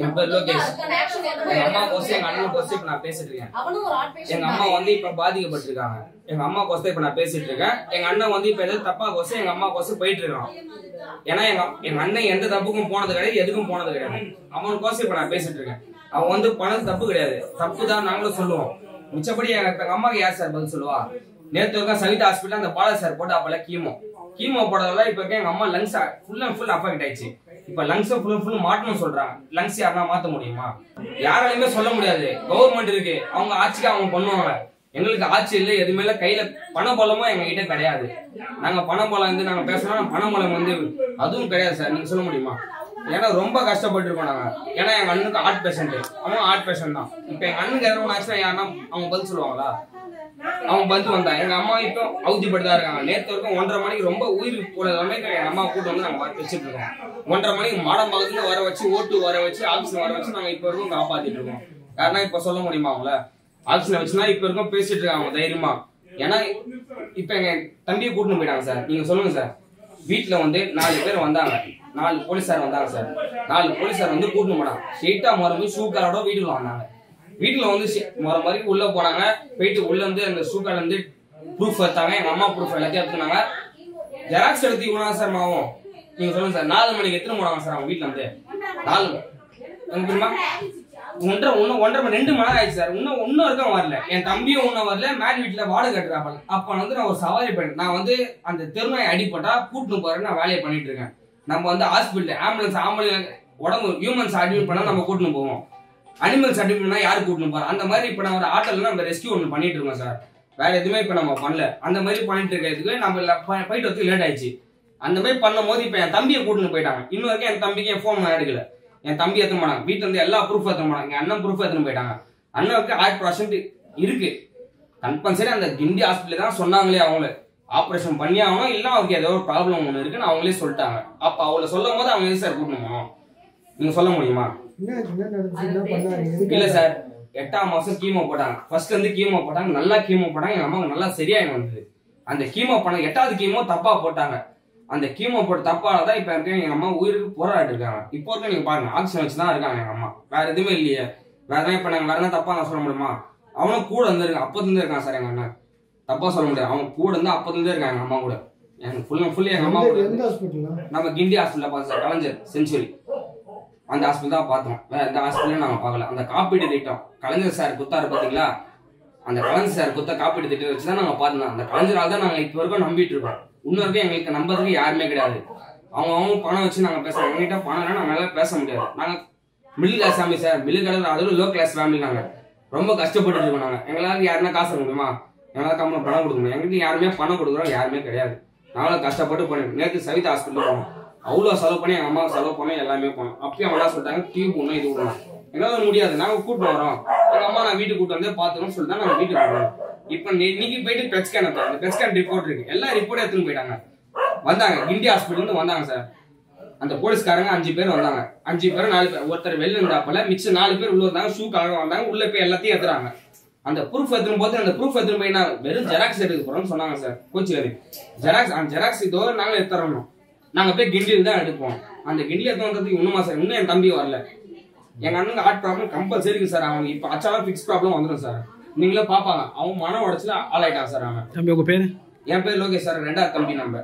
என் பேர் லோகேஷ். எங்க அம்மா கோசம் எங்க அண்ணன் கோசம் இப்ப நான் பேசிட்டு இருக்கேன். எங்க அம்மா வந்து இப்ப பாதிக்கப்பட்டிருக்காங்க. எங்க அம்மா கோசம் இப்ப நான் பேசிட்டு இருக்கேன். எங்க அண்ணன் வந்து இப்ப ஏதாவது தப்பா கோசம் எங்க அம்மா கோசம் போயிட்டு இருக்கான். ஏன்னா எங்க அண்ணன் எந்த தப்புக்கும் போனது கிடையாது, எதுக்கும் போனது கிடையாது. அவன் கோசம் இப்ப நான் பேசிட்டு இருக்கேன். அவன் வந்து பண்ணது தப்பு கிடையாது, தப்பு தான் நாங்களும் சொல்லுவோம். மிச்சப்படி எங்க அம்மாக்கு யார் சார் பதில் சொல்லுவா? நேற்று வரைக்கும் சவிதா ஹாஸ்பிட்டல் அந்த பாலா சார் போட்டு அப்பல கீமோ போடுறதால இப்ப எங்க அம்மா lungs full and full affect ஆயிடுச்சு. இப்ப லங்ஸ் ஃபுல் மாட்டணும்னு சொல்றாங்க. லங்ஸ் யாருன்னா மாத்த முடியுமா? யாராலையுமே சொல்ல முடியாது. கவர்மெண்ட் இருக்கு, அவங்க ஆட்சிக்கு அவங்க பண்ணுவாங்க. எங்களுக்கு ஆட்சி இல்லை, எதுவுமே இல்லை. கையில பணபலமும் எங்க கிட்ட கிடையாது. நாங்க பணபலம் வந்து நாங்க பேசணும், பணபலம் வந்து அதுவும் கிடையாது சார். நீங்க சொல்ல முடியுமா? ஏன்னா ரொம்ப கஷ்டப்பட்டு இருக்கோம் நாங்க. ஏன்னா எங்க அண்ணனுக்கு ஹார்ட் பேஷண்ட், அவன் ஹார்ட் பேஷண்ட் தான். இப்ப எங்க அண்ணனுக்கு எதாவது ஆச்சுன்னா யாருன்னா அவங்க பதில் சொல்லுவாங்களா? அவங்க பதில் வந்தா எங்க அம்மா இப்போ அவதிப்பட்டு தான் இருக்காங்க. நேற்று வரைக்கும் 1:30 மணிக்கு ரொம்ப உயிர் போல எங்க அம்மா கூட்டு வந்து நாங்க வச்சுட்டு இருக்கோம். 1:30 மணிக்கு மாடம் பக்கத்துல வர வச்சு, ஓட்டு வர வச்சு, ஆக்சிஜன் வர வச்சு நாங்க இப்ப வரைக்கும் காப்பாத்திட்டு இருக்கோம். யாருன்னா இப்ப சொல்ல முடியுமா அவங்கள? ஆக்சிஜன் வச்சுனா இப்ப வரைக்கும் பேசிட்டு இருக்காங்க தைரியமா. ஏன்னா இப்ப எங்க தம்பியை கூட்டின்னு போயிட்டாங்க சார். நீங்க சொல்லுங்க சார். வீட்டுல வந்து 4 பேர் வந்தாங்க, 4 போலீஸார் வந்தாங்க சார். 4 போலீஸார் வந்து கூட்டின்னு போனாங்க. ஸ்ட்ரெயிட்டா மறுபடியும் ஷூக்காரோட வீட்டுக்குள்ள வந்தாங்க. வீட்டுல வந்து மாதிரி உள்ள போனாங்க. போயிட்டு உள்ள வந்து அந்த ஷூக்கார்ல இருந்து ப்ரூஃப் எடுத்தாங்க. எங்க அம்மா ப்ரூஃப் எல்லாத்தையும் எடுத்துனாங்க. ஜெராக்ஸ் எடுத்து இவ்வளவு சார் ஆகும். நீங்க சொல்லுங்க சார். 4 மணிக்கு எத்தனை போனாங்க சார் அவங்க வீட்டுல இருந்து? 4 தெரியுமா? 2 மணி நேரம் ஆயிடுச்சு சார். இன்னும் இருக்க வரல. என் தம்பியும் இன்னும் வரல. மேல் வீட்டுல வாடகை கட்டுறாப்ப. அப்ப வந்து நான் ஒரு சவாரி பண்ணேன். நான் வந்து அந்த தெருநாய் அடிப்பட்டா கூட்டிட்டு போறேன்னு நான் வேலையை பண்ணிட்டு இருக்கேன். நம்ம வந்து ஹாஸ்பிட்டல் ஆம்புலன்ஸ் உடம்பு ஹியூமன்ஸ் அட்மிட் பண்ணா நம்ம கூட்டிட்டு போவோம். அனிமல்ஸ் அட்மிட் பண்ணா யாரு கூட்டிட்டு போறோம்? அந்த மாதிரி இப்ப நான் ஒரு ஆட்டோல நம்ம ரெஸ்கியூ ஒன்று பண்ணிட்டு இருக்கோம் சார். வேற எதுவுமே இப்ப நம்ம பண்ணல. அந்த மாதிரி பண்ணிட்டு இருக்கிறதுக்கு நம்ம போயிட்டு வந்து லேட் ஆயிடுச்சு. அந்த மாதிரி பண்ணும் போது இப்ப என் தம்பியை கூட்டிட்டு போயிட்டாங்க. இன்னும் வரைக்கும் என் தம்பிக்கு என் போன் எடுக்கல. என் தம்பி எத்தனை போனாங்க. வீட்டுல இருந்து எல்லா ப்ரூஃப் எத்தனை போனாங்க. என் அண்ணன் ப்ரூஃப் எத்தனை போயிட்டாங்க. அண்ணனுக்கு 100% இருக்கு. கம்பல்சரி அந்த கிண்டி ஹாஸ்பிட்டல் தான் சொன்னாங்களே அவங்கள ஆபரேஷன் பண்ணி ஆகணும். இல்ல அவருக்கு ஏதோ ஒரு ப்ராப்ளம் ஒண்ணு இருக்குன்னு அவங்களே சொல்லிட்டாங்க. அப்ப அவளை சொல்லும் போது அவங்க எது சார் கூட்டணும்? நீங்க சொல்ல முடியுமா? இல்ல சார். 8ஆம் மாசம் கீமோ போட்டாங்க. ஃபர்ஸ்ட் வந்து கீமோ போட்டாங்க, நல்லா கீமோ போட்டாங்க. எங்க அம்மாவுக்கு நல்லா சரியாயி வந்தது. அந்த கீமோ பண்ண 8வது கீமோ தப்பா போட்டாங்க. அந்த கீமோ போட்ட தப்பாலதான் இப்ப இருக்க எங்க அம்மா உயிருக்கு போராடிட்டு இருக்காங்க. இப்போ இருக்க நீங்க பாருங்க, ஆக்சிஜன் வச்சுதான் இருக்காங்க எங்க அம்மா. வேற எதுவுமே இல்லையே. வேற எதாவது இப்ப நாங்க வேற என்ன தப்பா நான் சொல்ல முடியுமா? அவனும் கூட இருந்திருக்கான். அப்பத்துல இருக்கான் சார் எங்க அண்ணன். தப்பா சொல்ல முடியாது. அவங்க கூட இருந்து அப்பத்துல இருக்காங்க எங்க அம்மா கூட. எனக்கு ஃபுல் எங்க அம்மா கூட. நம்ம கிண்டி ஹாஸ்பிட்டல் பார்த்தோம் சார். கலைஞர் செஞ்சுரி அந்த ஹாஸ்பிட்டல் தான் பார்த்தோம். வேற எந்த ஹாஸ்பிட்டலும் நாங்க பார்க்கல. அந்த காப்பீடு திட்டம் கலைஞர் சார் குத்தாரு பாத்தீங்களா? அந்த கலைஞர் சார் குத்த காப்பீடு திட்டம் வச்சுதான் நாங்க பார்த்தோம். அந்த கலைஞரால் தான் நாங்க இப்ப வரைக்கும் நம்பிட்டு இருக்கோம். இன்னொருக்கும் எங்களுக்கு நம்பதுக்கு யாருமே கிடையாது. அவங்க பணம் வச்சு நாங்க பேசுறோம். எங்ககிட்ட பணம் இல்லைன்னா நாங்க பேச முடியாது. நாங்க middle class family sir. Middle class அதோட லோ கிளாஸ் ஃபேமிலி. நாங்க ரொம்ப கஷ்டப்பட்டு இருக்கோம். நாங்க எங்களால யாருன்னா காசு கொடுக்க முடியுமா? எங்களால கம்மி பணம் கொடுக்க முடியும். எங்களுக்கு யாருமே பணம் கொடுக்குறோம் யாருமே கிடையாது. நாங்களும் கஷ்டப்பட்டு போனோம். நேற்று சவிதா ஹாஸ்பிட்டல் போனோம். அவ்வளவு செலவு பண்ணி எங்க அம்மாவுக்கு செலவு பண்ணி எல்லாமே போனோம். அப்பயும் அவங்க சொல்லிட்டாங்க டியூப் ஒண்ணும் இது விடணும். எங்களால முடியாது, நாங்க கூட்டு வரோம். எங்க அம்மா நான் வீட்டுக்கு கூட்டு வந்து பாத்துக்கணும்னு சொல்லிட்டு நாங்க வீட்டுக்கு போறோம். இப்ப இன்னைக்கு போயிட்டு பெட் ஸ்கேன் அந்த பெட் ஸ்கேன் ரிப்போர்ட் இருக்கு. எல்லா ரிப்போர்ட் எடுத்துன்னு போயிட்டாங்க. வந்தாங்க கிண்டி ஹாஸ்பிட்டல் இருந்து வந்தாங்க சார். அந்த போலீஸ்காரங்க 5 பேர் வந்தாங்க. 5 பேர் 4 பேர். ஒருத்தர் வெளில இருந்தாப்பல மிச்சம் 4 பேர் உள்ள வந்தாங்க. ஷூக்காக வந்தாங்க. உள்ள போய் எல்லாத்தையும் எடுத்துறாங்க. அந்த ப்ரூஃப் எடுத்துன்னு போது அந்த ப்ரூஃப் எடுத்துன்னு போய் நான் வெறும் ஜெராக்ஸ் எடுக்க போறோம்னு சொன்னாங்க சார். கோச்சிக்காரு ஜெராக்ஸ் இதோ நாங்க எடுத்துறோம். நாங்க போய் கிண்டியில் தான் எடுப்போம். அந்த கிண்டில எடுத்து வந்ததுக்கு இன்னுமா சார் இன்னும் என் தம்பி வரல. எங்க அண்ணனுக்கு ஹார்ட் ப்ராப்ளம் கம்பல்சரி இருக்கு சார். அவங்க இப்ப அச்சாலும் ஃபிக்ஸ் ப்ராப்ளம் வந்துடும் சார். நீங்களே பாப்பாங்க. அவங்க மன உடச்சுல ஆளாயிட்டாங்க சார். அவன் தம்பி உங்க பேரு? என் பேர் லோகேஷ் சார். 2வது தம்பி நம்ம.